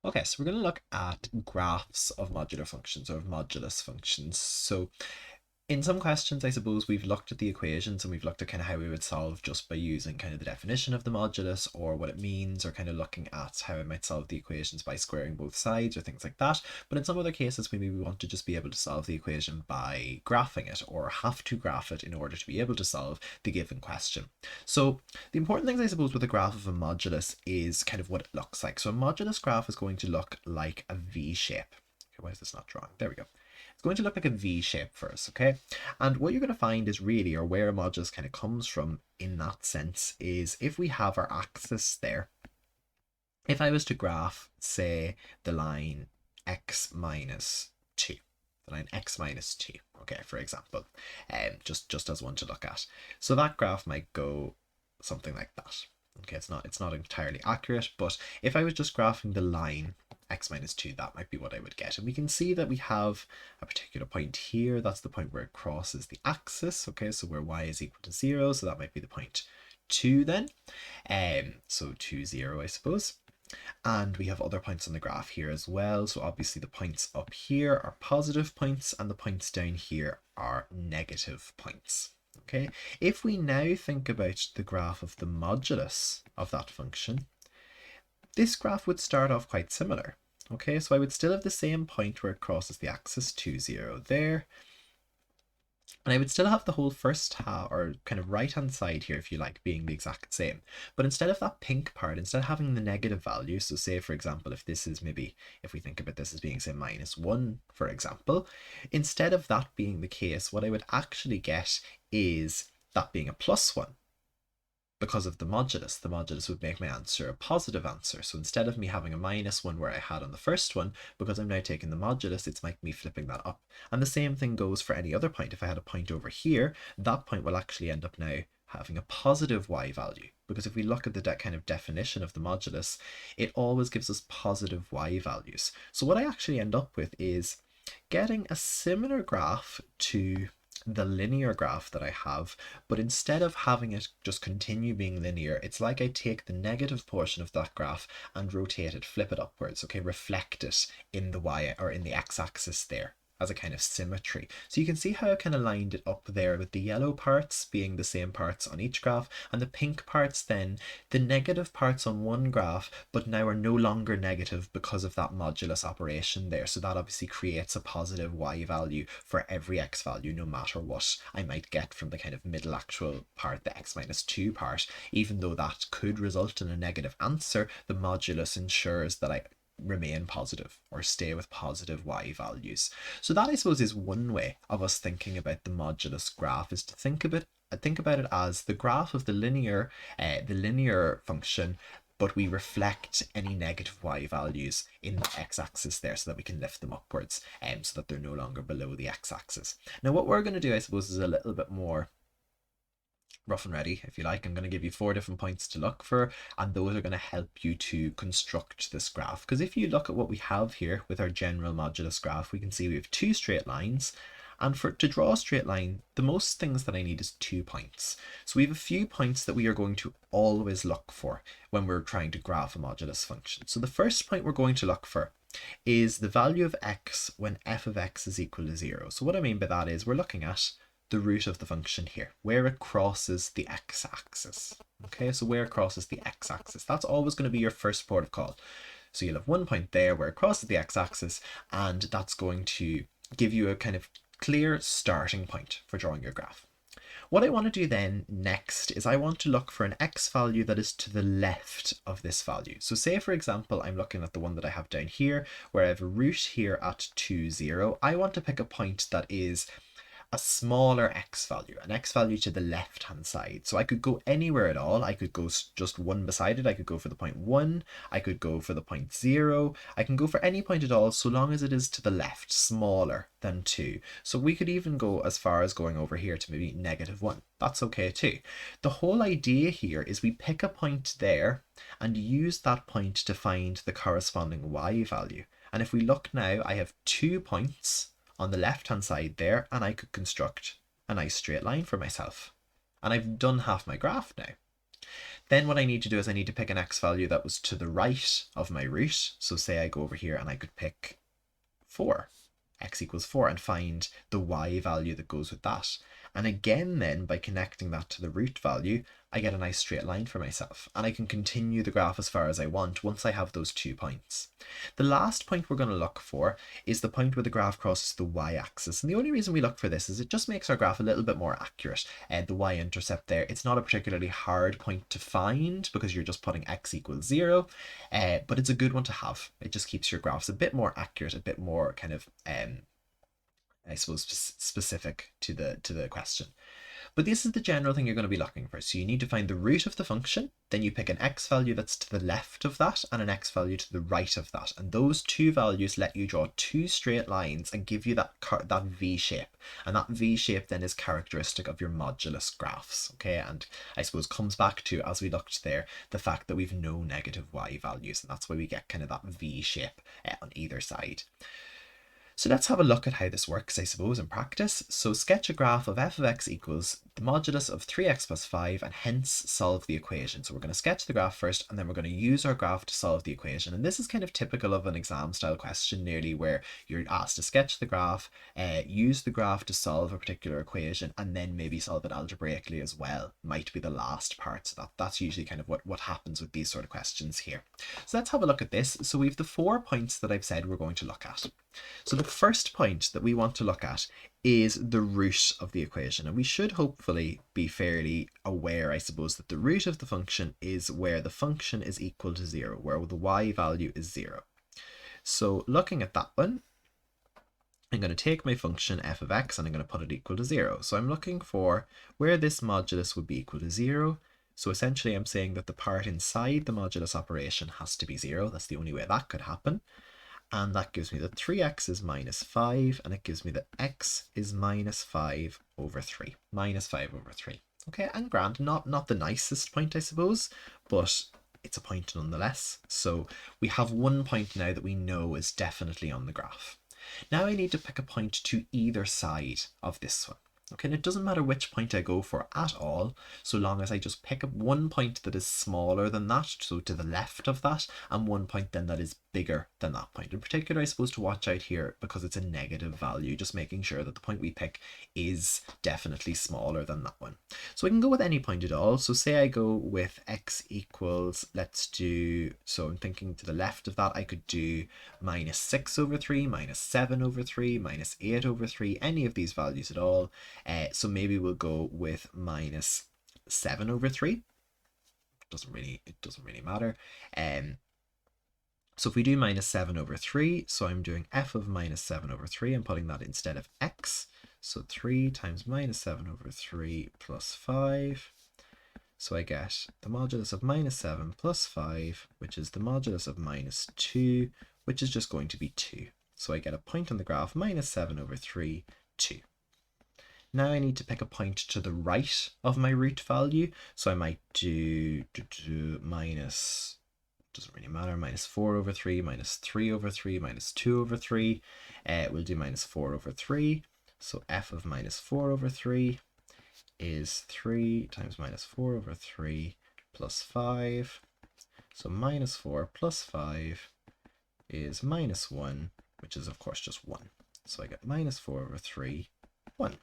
Okay, so we're going to look at graphs of modular functions or modulus functions. So in some questions, I suppose we've looked at the equations and we've looked at kind of how we would solve just by using kind of the definition of the modulus or what it means, or kind of looking at how I might solve the equations by squaring both sides or things like that. But in some other cases, maybe we want to just be able to solve the equation by graphing it or have to graph it in order to be able to solve the given question. So the important things, I suppose, with a graph of a modulus is kind of what it looks like. So a modulus graph is going to look like a V shape. Okay, why is this not drawing? There we go. It's going to look like a V shape for us, okay? And what you're going to find is really, or where a modulus kind of comes from in that sense, is if we have our axis there, if I was to graph, say, the line x minus 2, the line x minus 2, okay, for example, just as one to look at. So that graph might go something like that. Okay, it's not entirely accurate, but if I was just graphing the line x minus 2, that might be what I would get. And we can see that we have a particular point here. That's the point where it crosses the axis. Okay, so where y is equal to 0. So that might be the point 2 then. So 2, 0, I suppose. And we have other points on the graph here as well. So obviously the points up here are positive points and the points down here are negative points. Okay, if we now think about the graph of the modulus of that function, this graph would start off quite similar. Okay, so I would still have the same point where it crosses the axis, 2, 0 there. And I would still have the whole first half, or kind of right-hand side here, if you like, being the exact same. But instead of that pink part, instead of having the negative value, so say, for example, if this is maybe, if we think about this as being, say, -1, for example, instead of that being the case, what I would actually get is that being a +1. Because of the modulus would make my answer a positive answer. So instead of me having a -1 where I had on the first one, because I'm now taking the modulus, it's like me flipping that up. And the same thing goes for any other point. If I had a point over here, that point will actually end up now having a positive y value. Because if we look at the kind of definition of the modulus, it always gives us positive y values. So what I actually end up with is getting a similar graph to the linear graph that I have, but instead of having it just continue being linear, it's like I take the negative portion of that graph and rotate it, flip it upwards, okay, reflect it in the y or in the x-axis there as a kind of symmetry. So you can see how I kind of lined it up there with the yellow parts being the same parts on each graph, and the pink parts then, the negative parts on one graph, but now are no longer negative because of that modulus operation there. So that obviously creates a positive y value for every x value, no matter what I might get from the kind of middle actual part, the x minus 2 part. Even though that could result in a negative answer, the modulus ensures that I remain positive or stay with positive y values. So that, I suppose, is one way of us thinking about the modulus graph, is to think about it as the graph of the linear function, but we reflect any negative y values in the x-axis there so that we can lift them upwards, so that they're no longer below the x-axis. Now what we're going to do, I suppose, is a little bit more rough and ready, if you like. I'm going to give you 4 different points to look for, and those are going to help you to construct this graph. Because if you look at what we have here with our general modulus graph, we can see we have 2 straight lines. And to draw a straight line, the most things that I need is 2 points. So we have a few points that we are going to always look for when we're trying to graph a modulus function. So the first point we're going to look for is the value of x when f of x is equal to 0. So what I mean by that is we're looking at the root of the function here, where it crosses the x-axis. Okay, so where it crosses the x-axis, that's always going to be your first port of call. So you'll have one point there where it crosses the x-axis, and that's going to give you a kind of clear starting point for drawing your graph. What I want to do then next is I want to look for an x value that is to the left of this value. So say, for example, I'm looking at the one that I have down here, where I have a root here at 2, 0. I want to pick a point that is a smaller x value, an x value to the left hand side. So I could go anywhere at all. I could go just one beside it. I could go for the point 1. I could go for the point 0. I can go for any point at all, so long as it is to the left, smaller than 2. So we could even go as far as going over here to maybe -1. That's okay too. The whole idea here is we pick a point there and use that point to find the corresponding y value. And if we look now, I have 2 points on the left hand side there, and I could construct a nice straight line for myself. And I've done half my graph now. Then what I need to do is I need to pick an x value that was to the right of my root. So say I go over here and I could pick 4, x equals 4, and find the y value that goes with that. And again then, by connecting that to the root value, I get a nice straight line for myself. And I can continue the graph as far as I want once I have those 2 points. The last point we're going to look for is the point where the graph crosses the y-axis. And the only reason we look for this is it just makes our graph a little bit more accurate. The y-intercept there, it's not a particularly hard point to find because you're just putting x equals 0, but it's a good one to have. It just keeps your graphs a bit more accurate, a bit more kind of I suppose specific to the question. But this is the general thing you're going to be looking for. So you need to find the root of the function, then you pick an x value that's to the left of that and an x value to the right of that. And those 2 values let you draw 2 straight lines and give you that V shape. And that V shape then is characteristic of your modulus graphs. Okay, and I suppose comes back to, as we looked there, the fact that we've no negative y values. And that's why we get kind of that V shape on either side. So let's have a look at how this works, I suppose, in practice. So sketch a graph of f of x equals the modulus of 3x plus 5 and hence solve the equation. So we're going to sketch the graph first and then we're going to use our graph to solve the equation. And this is kind of typical of an exam style question nearly, where you're asked to sketch the graph, use the graph to solve a particular equation, and then maybe solve it algebraically as well. Might be the last part. So that's usually kind of what happens with these sort of questions here. So let's have a look at this. So we have the 4 points that I've said we're going to look at. So the first point that we want to look at is the root of the equation. And we should hopefully be fairly aware, I suppose, that the root of the function is where the function is equal to 0, where the y value is 0. So looking at that one, I'm going to take my function f of x and I'm going to put it equal to 0. So I'm looking for where this modulus would be equal to 0. So essentially I'm saying that the part inside the modulus operation has to be 0. That's the only way that could happen. And that gives me that 3x is minus 5, and it gives me that x is minus 5 over 3. Minus 5 over 3. Okay, and grand, not the nicest point, I suppose, but it's a point nonetheless. So we have 1 point now that we know is definitely on the graph. Now I need to pick a point to either side of this one. Okay, and it doesn't matter which point I go for at all, so long as I just pick up 1 point that is smaller than that, so to the left of that, and 1 point then that is bigger than that point. In particular, I suppose to watch out here because it's a negative value, just making sure that the point we pick is definitely smaller than that one. So I can go with any point at all. So say I go with x equals, let's do, so I'm thinking to the left of that, I could do minus 6 over 3, minus 7 over 3, minus 8 over 3, any of these values at all. So maybe we'll go with minus 7 over 3. It doesn't really matter. So if we do minus 7 over 3, so I'm doing f of minus 7 over 3, I'm putting that instead of x. So 3 times minus 7 over 3 plus 5. So I get the modulus of minus 7 plus 5, which is the modulus of minus 2, which is just going to be 2. So I get a point on the graph, minus 7 over 3, 2. Now I need to pick a point to the right of my root value. So I might do minus, doesn't really matter, minus 4 over 3, minus 3 over 3, minus 2 over 3. We'll do minus 4 over 3. So f of minus 4 over 3 is 3 times minus 4 over 3 plus 5. So minus 4 plus 5 is minus 1, which is of course just 1. So I get minus 4 over 3, 1.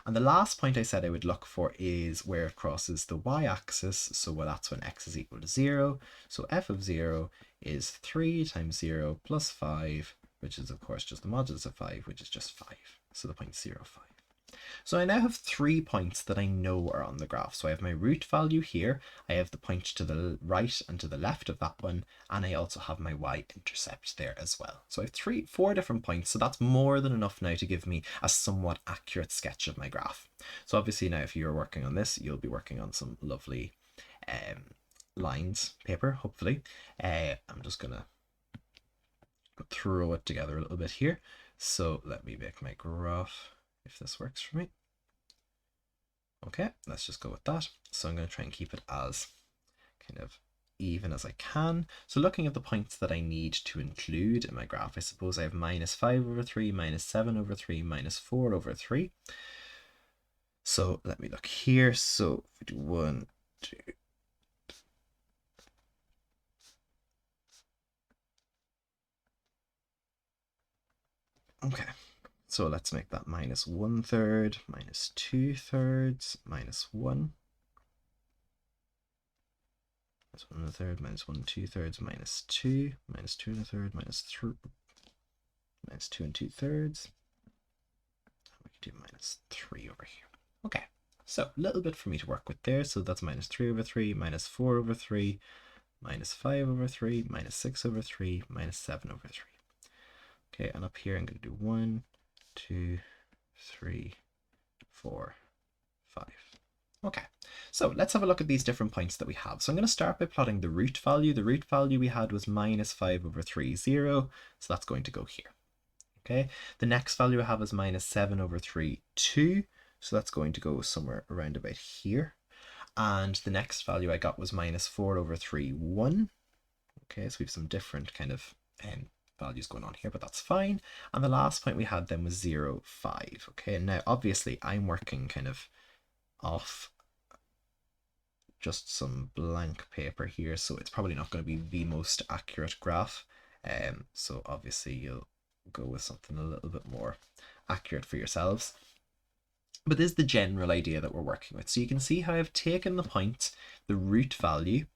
And the last point I said I would look for is where it crosses the y-axis. So well, that's when x is equal to 0. So f of 0 is 3 times 0 plus 5, which is of course just the modulus of 5, which is just 5. So the point 0, 5. So I now have 3 points that I know are on the graph. So I have my root value here, I have the point to the right and to the left of that one, and I also have my y-intercept there as well. So I have 4 different points, so that's more than enough now to give me a somewhat accurate sketch of my graph. So obviously now if you're working on this, you'll be working on some lovely lines paper, hopefully. I'm just gonna throw it together a little bit here. So let me make my graph, if this works for me. Okay, let's just go with that. So I'm going to try and keep it as kind of even as I can. So looking at the points that I need to include in my graph, I suppose I have minus 5 over 3, minus 7 over 3, minus 4 over 3. So let me look here. So if we do 1, 2, Okay, so let's make that minus 1/3, minus 2/3, minus 1. Minus 1/3, minus 1 2/3, minus 2, minus 2 1/3, minus 3, minus 2 2/3. We can do minus 3 over here. Okay, so a little bit for me to work with there. So that's minus 3/3, minus 4/3, minus 5/3, minus 6/3, minus 7/3. Okay, and up here I'm going to do 1, 2, 3, 4, 5. Okay, so let's have a look at these different points that we have. So I'm going to start by plotting the root value. The root value we had was minus 5/3, 0. So that's going to go here. Okay, the next value I have is minus 7/3, 2. So that's going to go somewhere around about here. And the next value I got was minus 4/3, 1. Okay, so we have some different kind of values going on here, but that's fine. And the last point we had then was 0, 5. Okay, and now obviously I'm working kind of off just some blank paper here, so it's probably not going to be the most accurate graph. So obviously you'll go with something a little bit more accurate for yourselves. But this is the general idea that we're working with. So you can see how I've taken the point, the root value,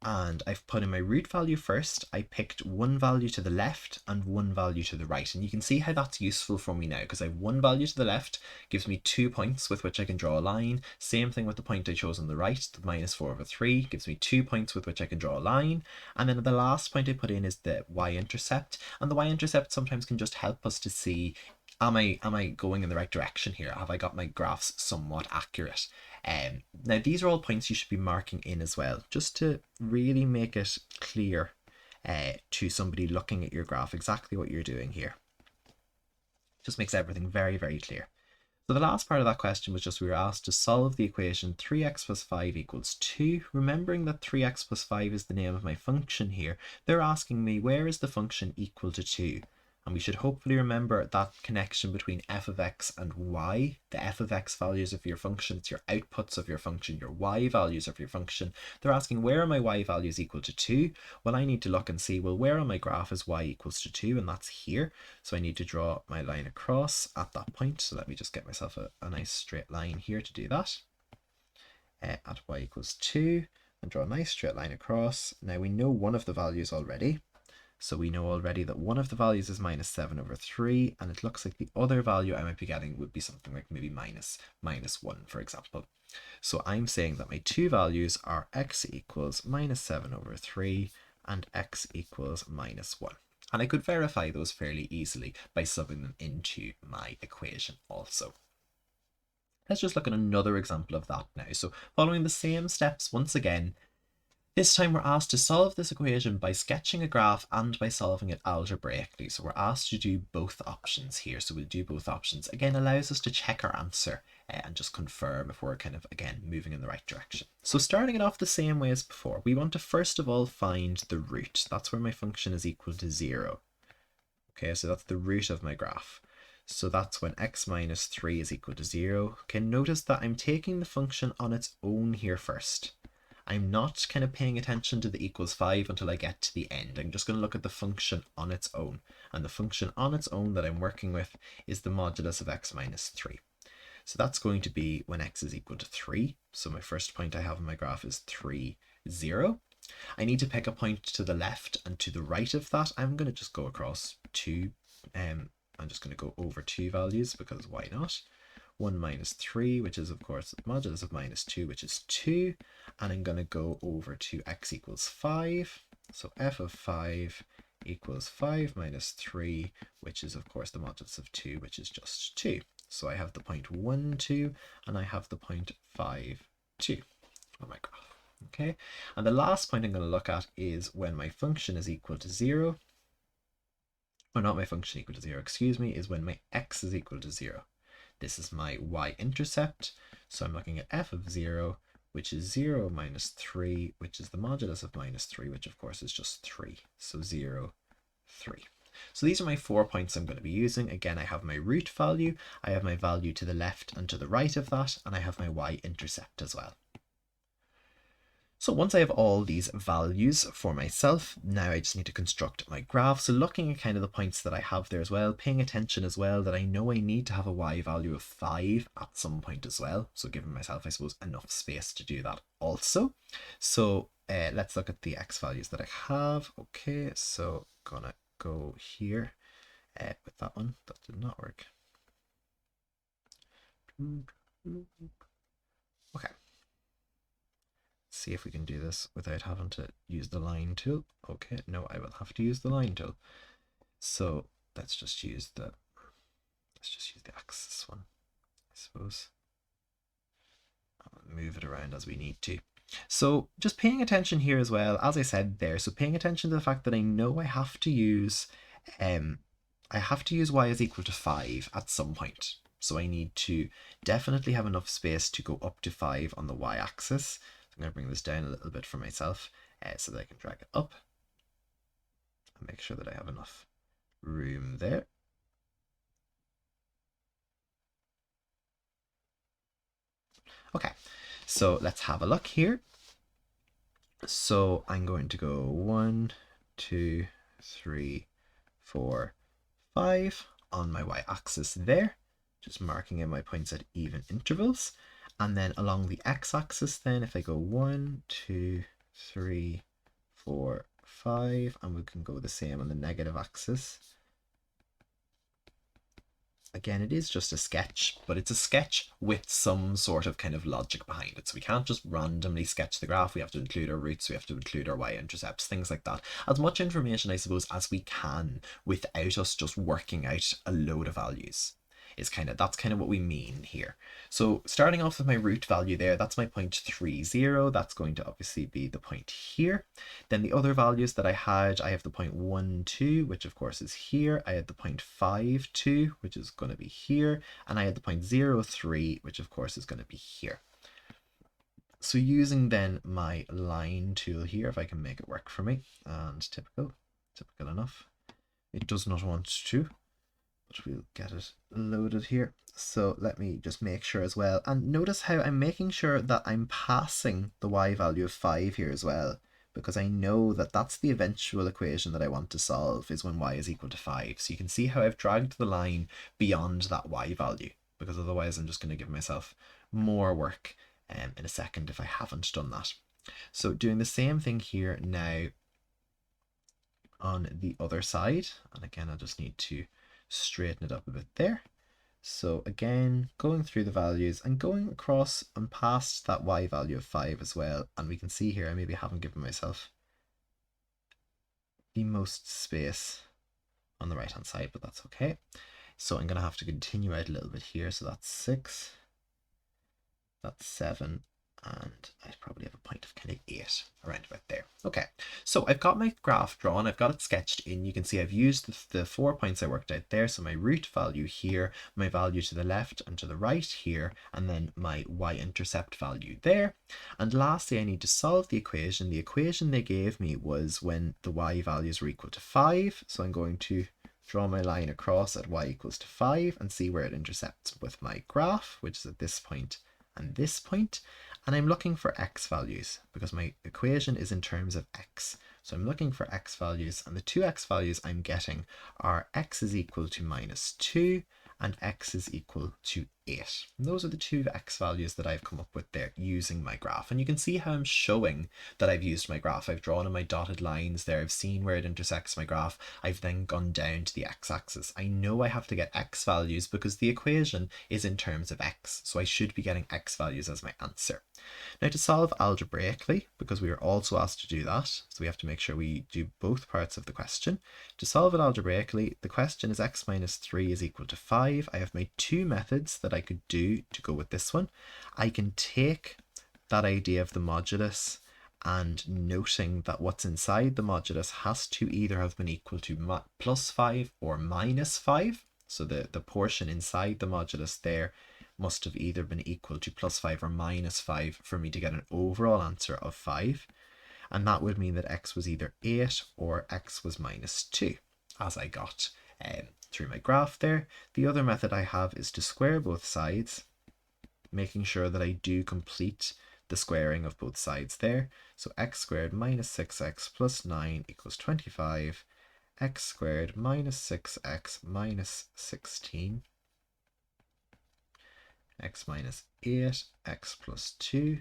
and I've put in my root value first. I picked one value to the left and one value to the right. And you can see how that's useful for me now, because I have one value to the left, gives me 2 points with which I can draw a line. Same thing with the point I chose on the right, the minus 4/3, gives me 2 points with which I can draw a line. And then the last point I put in is the y-intercept. And the y-intercept sometimes can just help us to see, am I going in the right direction here? Have I got my graphs somewhat accurate? Now these are all points you should be marking in as well, just to really make it clear to somebody looking at your graph exactly what you're doing here. Just makes everything very, very clear. So the last part of that question was just we were asked to solve the equation 3x plus 5 equals 2. Remembering that 3x plus 5 is the name of my function here, they're asking me where is the function equal to 2? And we should hopefully remember that connection between f of x and y. The f of x values of your function, it's your outputs of your function, your y values of your function. They're asking where are my y values equal to 2? Well, I need to look and see, well, where on my graph is y equals to 2? And that's here. So I need to draw my line across at that point. So let me just get myself a nice straight line here to do that. At y equals 2, and draw a nice straight line across. Now we know one of the values already. So we know already that one of the values is minus 7/3, and it looks like the other value I might be getting would be something like maybe minus 1, for example. So I'm saying that my two values are x equals minus 7/3 and x equals minus 1. And I could verify those fairly easily by subbing them into my equation also. Let's just look at another example of that now. So following the same steps once again, this time we're asked to solve this equation by sketching a graph and by solving it algebraically. So we're asked to do both options here. So we'll do both options. Again, allows us to check our answer and just confirm if we're kind of, again, moving in the right direction. So starting it off the same way as before, we want to first of all find the root. That's where my function is equal to 0. Okay, so that's the root of my graph. So that's when x minus 3 is equal to 0. Okay, notice that I'm taking the function on its own here first. I'm not kind of paying attention to the equals 5 until I get to the end. I'm just going to look at the function on its own. And the function on its own that I'm working with is the modulus of x minus 3. So that's going to be when x is equal to 3. So my first point I have in my graph is 3, 0. I need to pick a point to the left and to the right of that. I'm going to just go across 2. I'm just going to go over 2 values because why not? 1 minus 3, which is of course the modulus of minus 2, which is 2, and I'm going to go over to x equals 5, so f of 5 equals 5 minus 3, which is of course the modulus of 2, which is just 2. So I have the point 1, 2, and I have the point 5, 2 on my graph. Okay, and the last point I'm going to look at is when my function is equal to 0, or not my function equal to 0, excuse me, is when my x is equal to 0. This is my y-intercept, so I'm looking at f of 0, which is 0 minus 3, which is the modulus of minus 3, which of course is just 3. So 0, 3. So these are my 4 points I'm going to be using. Again, I have my root value, I have my value to the left and to the right of that, and I have my y-intercept as well. So once I have all these values for myself, now I just need to construct my graph. So looking at kind of the points that I have there as well, paying attention as well that I know I need to have a y value of 5 at some point as well. So giving myself, I suppose, enough space to do that also. So let's look at the x values that I have. Okay, so gonna go here with that one. That did not work. Okay. See if we can do this without having to use the line tool. Okay, no, I will have to use the line tool. So let's just use the axis one, I suppose. I'll move it around as we need to. So just paying attention here as well, as I said there, so paying attention to the fact that I know I have to use y is equal to 5 at some point. So I need to definitely have enough space to go up to 5 on the y-axis. I'm going to bring this down a little bit for myself so that I can drag it up and make sure that I have enough room there. Okay, so let's have a look here. So I'm going to go 1, 2, 3, 4, 5 on my y-axis there, just marking in my points at even intervals. And then along the x-axis then, if I go 1, 2, 3, 4, 5, and we can go the same on the negative axis. Again, it is just a sketch, but it's a sketch with some sort of kind of logic behind it. So we can't just randomly sketch the graph. We have to include our roots, we have to include our y-intercepts, things like that. As much information, I suppose, as we can without us just working out a load of values. That's kind of what we mean here. So starting off with my root value there, that's my 0.30. That's going to obviously be the point here. Then the other values that I had, I have the 0.12, which of course is here. I had the 0.52, which is going to be here. And I had the 0.03, which of course is going to be here. So using then my line tool here, if I can make it work for me, and typical enough, it does not want to. But we'll get it loaded here. So let me just make sure as well. And notice how I'm making sure that I'm passing the y value of 5 here as well, because I know that that's the eventual equation that I want to solve, is when y is equal to 5. So you can see how I've dragged the line beyond that y value, because otherwise I'm just going to give myself more work in a second if I haven't done that. So doing the same thing here now on the other side. And again, I'll just need to straighten it up a bit there. So again, going through the values and going across and past that y value of 5 as well. And we can see here I maybe haven't given myself the most space on the right hand side, but that's okay. So I'm going to have to continue out a little bit here. So that's 6, that's 7, and I probably have a point of kind of 8 around about there. Okay, so I've got my graph drawn, I've got it sketched in. You can see I've used the 4 points I worked out there. So my root value here, my value to the left and to the right here, and then my y-intercept value there. And lastly, I need to solve the equation. The equation they gave me was when the y values were equal to 5. So I'm going to draw my line across at y equals to 5 and see where it intercepts with my graph, which is at this point and this point. And I'm looking for x values because my equation is in terms of x. So I'm looking for x values, and the two x values I'm getting are x is equal to -2 and x is equal to 8. And those are the two x values that I've come up with there using my graph. And you can see how I'm showing that I've used my graph. I've drawn in my dotted lines there. I've seen where it intersects my graph. I've then gone down to the x-axis. I know I have to get x values because the equation is in terms of x. So I should be getting x values as my answer. Now to solve algebraically, because we are also asked to do that, so we have to make sure we do both parts of the question. To solve it algebraically, the question is x minus 3 is equal to 5. I have my two methods that I could do to go with this one. I can take that idea of the modulus and noting that what's inside the modulus has to either have been equal to plus 5 or minus 5. So the portion inside the modulus there must have either been equal to plus 5 or minus 5 for me to get an overall answer of 5. And that would mean that x was either 8 or x was -2, as I got through my graph there. The other method I have is to square both sides, making sure that I do complete the squaring of both sides there. So x squared minus 6x plus 9 equals 25. X squared minus 6x minus 16. X minus 8, x plus 2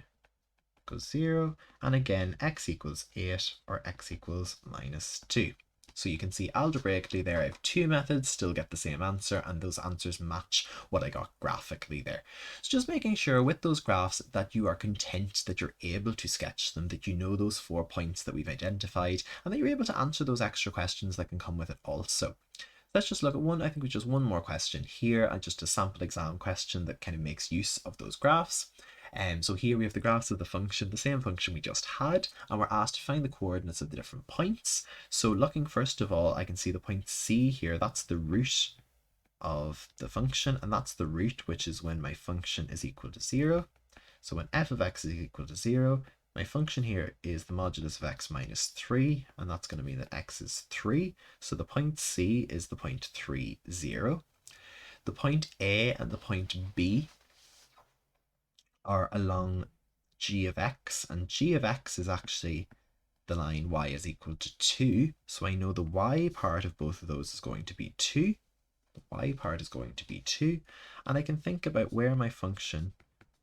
equals 0. And again, x equals 8 or x equals minus 2. So you can see algebraically there I have two methods, still get the same answer, and those answers match what I got graphically there. So just making sure with those graphs that you are content, that you're able to sketch them, that you know those 4 points that we've identified, and that you're able to answer those extra questions that can come with it also. Let's just look at one, I think just one more question here, and just a sample exam question that kind of makes use of those graphs. So here we have the graphs of the function, the same function we just had, and we're asked to find the coordinates of the different points. So looking first of all, I can see the point C here, that's the root of the function, and that's the root, which is when my function is equal to 0. So when f of x is equal to 0, my function here is the modulus of x minus 3, and that's going to mean that x is 3. So the point C is the point 3, 0. The point A and the point B are along g of x, and g of x is actually the line y is equal to 2. So I know the y part of both of those is going to be 2. The y part is going to be 2. And I can think about where my function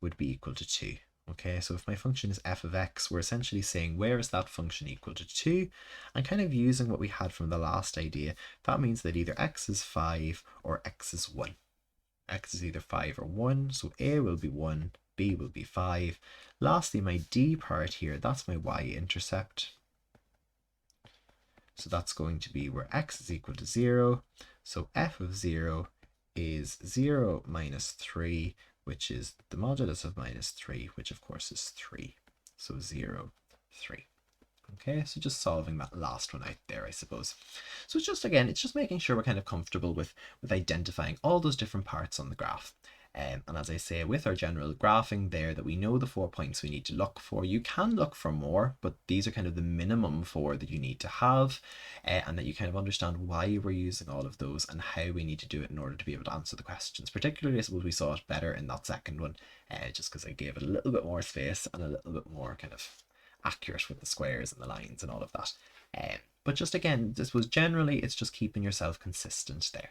would be equal to 2. Okay, so if my function is f of x, we're essentially saying where is that function equal to 2? And kind of using what we had from the last idea, that means that either x is 5 or x is 1. X is either 5 or 1, so A will be 1, B will be 5. Lastly, my D part here, that's my y-intercept. So that's going to be where x is equal to 0. So f of 0 is 0 minus 3, which is the modulus of minus 3, which of course is 3. So 0, 3. Okay, so just solving that last one out there, I suppose. So it's just, again, it's just making sure we're kind of comfortable with identifying all those different parts on the graph. And as I say, with our general graphing there, that we know the 4 points we need to look for. You can look for more, but these are kind of the minimum 4 that you need to have, and that you kind of understand why we're using all of those and how we need to do it in order to be able to answer the questions. Particularly, I suppose we saw it better in that second one, just because I gave it a little bit more space and a little bit more kind of accurate with the squares and the lines and all of that. But just again, this was generally, it's just keeping yourself consistent there.